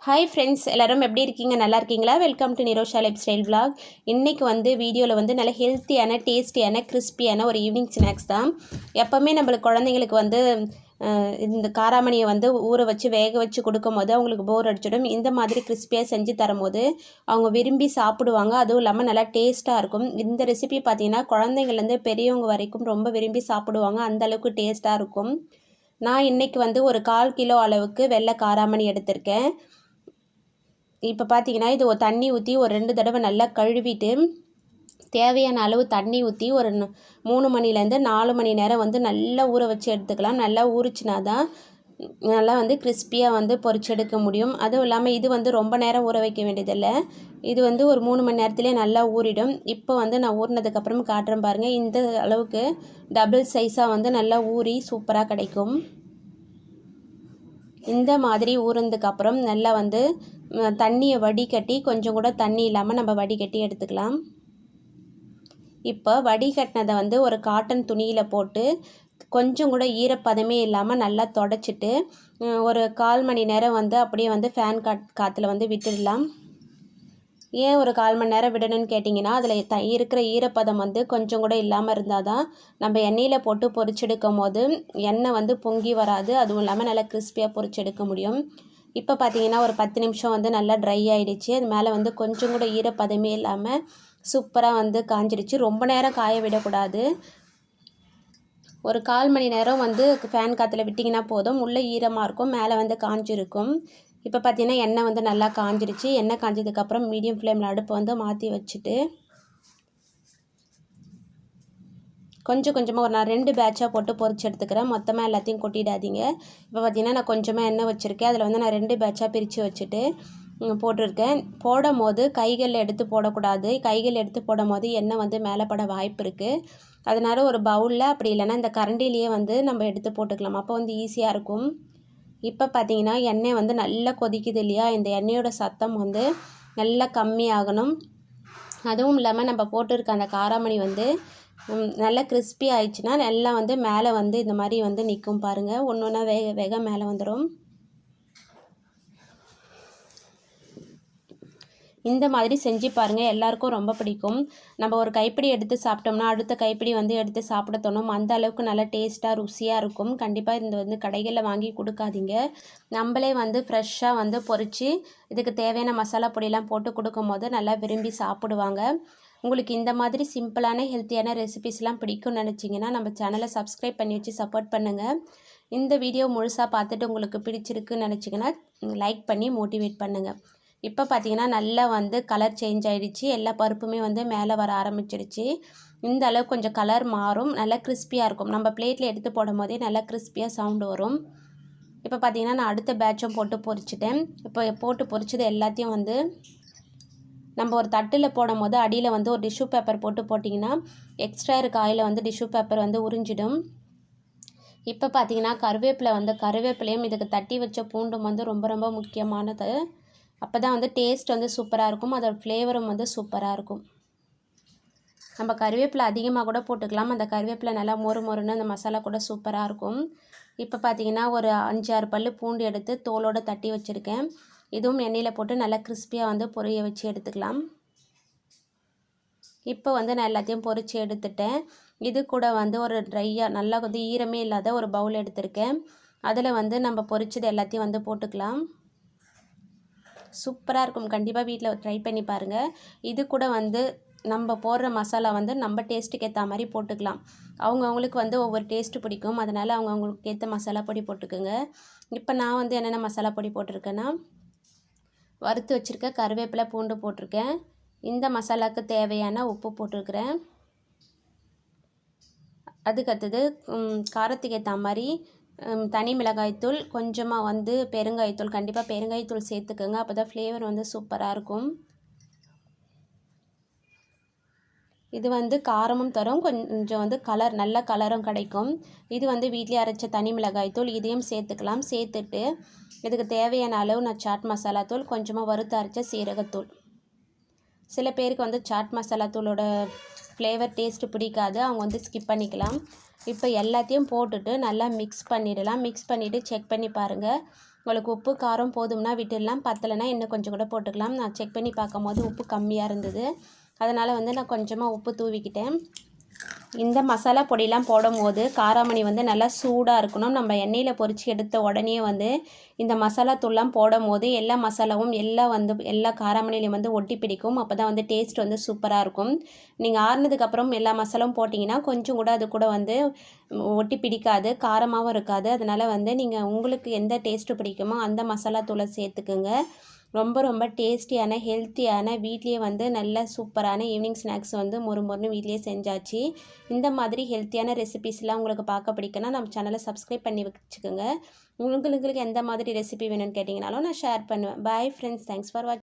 Hi friends, எல்லோரும் எப்படி இருக்கீங்க? நல்லா இருக்கீங்களா? Welcome to Nirosha life style vlog. இன்றைக்கி வீடியோவில் நல்ல ஹெல்த்தியான, டேஸ்டியான, கிறிஸ்பியான ஒரு ஈவினிங் ஸ்நாக்ஸ் தான். எப்போவுமே நம்மளுக்கு குழந்தைங்களுக்கு இந்த காராமணியை ஊற வச்சு வேக வச்சு கொடுக்கும் போது அவங்களுக்கு போர் அடிச்சிடும். இந்த மாதிரி கிறிஸ்பியாக செஞ்சு தரும்போது அவங்க விரும்பி சாப்பிடுவாங்க. அதுவும் இல்லாமல் நல்லா டேஸ்ட்டாக இருக்கும். இந்த ரெசிபி பார்த்திங்கன்னா குழந்தைங்கள்லேருந்து பெரியவங்க வரைக்கும் ரொம்ப விரும்பி சாப்பிடுவாங்க. அந்தளவுக்கு டேஸ்ட்டாக இருக்கும். நான் இன்றைக்கி ஒரு 1/4 கிலோ அளவுக்கு வெள்ளை காராமணி எடுத்திருக்கேன். இப்போ பார்த்தீங்கன்னா இது ஒரு தண்ணி ஊற்றி ஒரு 2 தடவை நல்லா கழுவிட்டு தேவையான அளவு தண்ணி ஊற்றி ஒரு 3 மணிலேருந்து 4 மணி நேரம் நல்லா ஊற வச்சு எடுத்துக்கலாம். நல்லா ஊறிச்சினா தான் நல்லா கிறிஸ்பியாக பொரிச்செடுக்க முடியும். அதுவும் இல்லாமல் இது ரொம்ப நேரம் ஊற வைக்க வேண்டியதில்லை. இது ஒரு 3 மணி நேரத்துலேயே நல்லா ஊறிடும். இப்போ நான் ஊறினதுக்கப்புறம் காட்டுறேன் பாருங்கள். இந்த அளவுக்கு டபுள் சைஸாக நல்லா ஊறி சூப்பராக கிடைக்கும். இந்த மாதிரி ஊறினதுக்கப்புறம் நல்லா தண்ணியை வடிகட்டி கொஞ்சம் கூட தண்ணி இல்லாமல் நம்ம வடிகட்டி எடுத்துக்கலாம். இப்போ வடிகட்டினதை ஒரு காட்டன் துணியில் போட்டு கொஞ்சம் கூட ஈரப்பதமே இல்லாமல் நல்லா தொடச்சிட்டு ஒரு 1/4 மணி நேரம் அப்படியே ஃபேன் காற்றுல விட்டுடலாம். ஏன் ஒரு 1/4 மணி நேரம் விடணும்னு கேட்டிங்கன்னா, அதில் இருக்கிற ஈரப்பதம் கொஞ்சம் கூட இல்லாமல் இருந்தால் தான் நம்ம எண்ணெயில் போட்டு பொரிச்செடுக்கும் போது எண்ணெய் பொங்கி வராது. அதுவும் இல்லாமல் நல்லா கிறிஸ்பியாக பொரிச்செடுக்க முடியும். இப்போ பார்த்தீங்கன்னா ஒரு 10 நிமிஷம் நல்லா ட்ரை ஆகிடுச்சு. அது மேலே கொஞ்சம் கூட ஈரப்பதமே இல்லாமல் சூப்பராக காஞ்சிடுச்சு. ரொம்ப நேரம் காய விடக்கூடாது. ஒரு 1/4 மணி நேரம் ஃபேன் காற்றுல விட்டிங்கன்னா போதும். உள்ளே ஈரமாக இருக்கும், மேலே காஞ்சிருக்கும். இப்போ பார்த்தீங்கன்னா எண்ணெய் நல்லா காஞ்சிருச்சு. எண்ணெய் காஞ்சதுக்கப்புறம் மீடியம் ஃப்ளேமில் அடுப்பு மாற்றி வச்சுட்டு கொஞ்சம் கொஞ்சமாக நான் 2 பேட்சாக போட்டு பொரிச்சு எடுத்துக்கிறேன். மொத்தமாக எல்லாத்தையும் கொட்டிடாதீங்க. இப்போ பார்த்தீங்கன்னா நான் கொஞ்சமாக எண்ணெய் வச்சுருக்கேன். அதில் நான் 2 பேட்சாக பிரித்து வச்சுட்டு போட்டிருக்கேன். போடும் போது கைகளில் எடுத்து போடக்கூடாது. கைகள் எடுத்து போடும் போது எண்ணெய் மேலே பட வாய்ப்பு இருக்குது. அதனால் ஒரு பவுலில் அப்படி இல்லைன்னா இந்த கரண்டிலேயே நம்ம எடுத்து போட்டுக்கலாம். அப்போ ஈஸியாக இருக்கும். இப்போ பார்த்தீங்கன்னா எண்ணெய் நல்லா கொதிக்குது இல்லையா? இந்த எண்ணெயோட சத்தம் நல்லா கம்மியாகணும். அதுவும் இல்லாமல் நம்ம போட்டிருக்க அந்த காராமணி நல்லா கிறிஸ்பி ஆயிடுச்சுன்னா நல்லா மேலே இந்த மாதிரி நிற்கும் பாருங்கள். ஒன்று ஒன்றா வேக வேக மேலே வந்துடும். இந்த மாதிரி செஞ்சு பாருங்கள், எல்லாருக்கும் ரொம்ப பிடிக்கும். நம்ம ஒரு கைப்பிடி எடுத்து சாப்பிட்டோம்னா அடுத்த கைப்பிடி எடுத்து சாப்பிட தோணும். அந்த அளவுக்கு நல்லா டேஸ்ட்டாக ருசியாக இருக்கும். கண்டிப்பாக இந்த கடைகளில் வாங்கி கொடுக்காதீங்க. நம்மளே ஃப்ரெஷ்ஷாக பொரித்து இதுக்கு தேவையான மசாலா பொடியெல்லாம் போட்டு கொடுக்கும் போது நல்லா விரும்பி சாப்பிடுவாங்க. உங்களுக்கு இந்த மாதிரி சிம்பிளான ஹெல்த்தியான ரெசிபிஸ்லாம் பிடிக்கும்னு நினச்சிங்கன்னா நம்ம சேனலை சப்ஸ்கிரைப் பண்ணி வச்சு சப்போர்ட் பண்ணுங்கள். இந்த வீடியோ முழுசாக பார்த்துட்டு உங்களுக்கு பிடிச்சிருக்குன்னு நினச்சிங்கன்னா லைக் பண்ணி மோட்டிவேட் பண்ணுங்கள். இப்போ பார்த்தீங்கன்னா நல்லா கலர் சேஞ்ச் ஆகிடுச்சு. எல்லா பருப்புமே மேலே வர ஆரம்பிச்சிடுச்சு. இந்த அளவுக்கு கொஞ்சம் கலர் மாறும். நல்லா கிறிஸ்பியாக இருக்கும். நம்ம பிளேட்டில் எடுத்து போடும் போதே நல்லா கிறிஸ்பியாக சவுண்டு வரும். இப்போ பார்த்தீங்கன்னா நான் அடுத்த பேட்சும் போட்டு பொரிச்சிட்டேன். இப்போ போட்டு பொரிச்சது எல்லாத்தையும் நம்ம ஒரு தட்டில் போடும் போது அடியில் ஒரு டிஷ்யூ பேப்பர் போட்டிங்கன்னா எக்ஸ்ட்ரா இருக்க ஆயில் டிஷ்யூ பேப்பர் உறிஞ்சிடும். இப்போ பார்த்தீங்கன்னா கருவேப்பிலையும் இதுக்கு தட்டி வச்ச பூண்டும் ரொம்ப ரொம்ப முக்கியமானது. அப்போ தான் டேஸ்ட் சூப்பராக இருக்கும். அதோட ஃப்ளேவரும் சூப்பராக இருக்கும். நம்ம கருவேப்பிலை அதிகமாக கூட போட்டுக்கலாம். அந்த கருவேப்பிலை நல்லா மொறு மொறுன்னு அந்த மசாலா கூட சூப்பராக இருக்கும். இப்போ பார்த்தீங்கன்னா ஒரு 5-6 பல் பூண்டு எடுத்து தோலோடு தட்டி வச்சுருக்கேன். இதுவும் எண்ணெயில் போட்டு நல்லா கிறிஸ்பியாக பொரிய வச்சு எடுத்துக்கலாம். இப்போ நான் எல்லாத்தையும் பொரித்து எடுத்துட்டேன். இது கூட ஒரு ட்ரையாக நல்லா ஈரமே இல்லாத ஒரு பவுல் எடுத்திருக்கேன். அதில் நம்ம பொரிச்சது எல்லாத்தையும் போட்டுக்கலாம். சூப்பராக இருக்கும். கண்டிப்பாக வீட்டில் ட்ரை பண்ணி பாருங்கள். இது கூட நம்ம போடுற மசாலா நம்ம டேஸ்ட்டுக்கு ஏற்ற மாதிரி போட்டுக்கலாம். அவங்களுக்கு ஒவ்வொரு டேஸ்ட்டு பிடிக்கும். அதனால் அவங்களுக்கு ஏற்ற மசாலா பொடி போட்டுக்கோங்க. இப்போ நான் என்னென்ன மசாலா பொடி போட்டிருக்கேன்னா வறுத்து வச்சுருக்க கருவேப்பிலை பூண்டு போட்டிருக்கேன். இந்த மசாலாவுக்கு தேவையான உப்பு போட்டிருக்கிறேன். அதுக்கடுத்தது காரத்துக்கு ஏற்ற மாதிரி தனி மிளகாய்த்தூள், கொஞ்சமாக பெருங்காயத்தூள். கண்டிப்பாக பெருங்காயத்தூள் சேர்த்துக்கோங்க. அப்போ தான் ஃப்ளேவர் சூப்பராக இருக்கும். இது காரமும் தரும், கொஞ்சம் கலர் நல்ல கலரும் கிடைக்கும். இது வீட்டிலே அரைச்ச தனி மிளகாய்த்தூள். இதையும் சேர்த்துக்கலாம். சேர்த்துட்டு இதுக்கு தேவையான அளவு நான் சாட் மசாலா தூள், கொஞ்சமாக வறுத்து அரைச்ச சீரகத்தூள். சில பேருக்கு சாட் மசாலா தூளோட ஃப்ளேவர் டேஸ்ட்டு பிடிக்காது. அவங்க ஸ்கிப் பண்ணிக்கலாம். இப்போ எல்லாத்தையும் போட்டுட்டு நல்லா மிக்ஸ் பண்ணிடலாம். மிக்ஸ் பண்ணிவிட்டு செக் பண்ணி பாருங்கள். உங்களுக்கு உப்பு காரம் போதும்னா விட்டுடலாம், பத்தலைன்னா இன்னும் கொஞ்சம் கூட போட்டுக்கலாம். நான் செக் பண்ணி பார்க்கும்போது உப்பு கம்மியாக இருந்தது, அதனால் வந்து நான் கொஞ்சமாக உப்பு தூவிக்கிட்டேன். இந்த மசாலா பொடியெலாம் போடும்போது காராமணி வந்து நல்லா சூடாக இருக்கணும். நம்ம எண்ணெயில் பொரித்து எடுத்த உடனே வந்து இந்த மசாலா தூள்லாம் போடும்போது எல்லா மசாலாவும் எல்லா காராமணிலையும் வந்து ஒட்டி பிடிக்கும். அப்போ தான் வந்து டேஸ்ட் வந்து சூப்பராக இருக்கும். நீங்கள் ஆறுனதுக்கப்புறம் எல்லா மசாலாவும் போட்டிங்கன்னா கொஞ்சம் கூட அது கூட வந்து ஒட்டி பிடிக்காது, காரமாகவும் இருக்காது. அதனால் வந்து நீங்கள் உங்களுக்கு எந்த டேஸ்ட்டு பிடிக்குமோ அந்த மசாலா தூளை சேர்த்துக்குங்க. ரொம்ப ரொம்ப டேஸ்டியான ஹெல்த்தியான வீட்லேயே வந்து நல்ல சூப்பரான ஈவினிங் ஸ்நாக்ஸ் வந்து மொறுன்னு வீட்லேயே செஞ்சாச்சு. இந்த மாதிரி ஹெல்த்தியான ரெசிபீஸ்லாம் உங்களுக்கு பார்க்க பிடிக்குன்னா நம்ம சேனலை சப்ஸ்கிரைப் பண்ணி வச்சுக்கோங்க. உங்களுக்கு எந்த மாதிரி ரெசிபி வேணும்னு கேட்டிங்கனாலும் நான் ஷேர் பண்ணுவேன். பாய் ஃப்ரெண்ட்ஸ், தேங்க்ஸ் ஃபார் வாட்சிங்.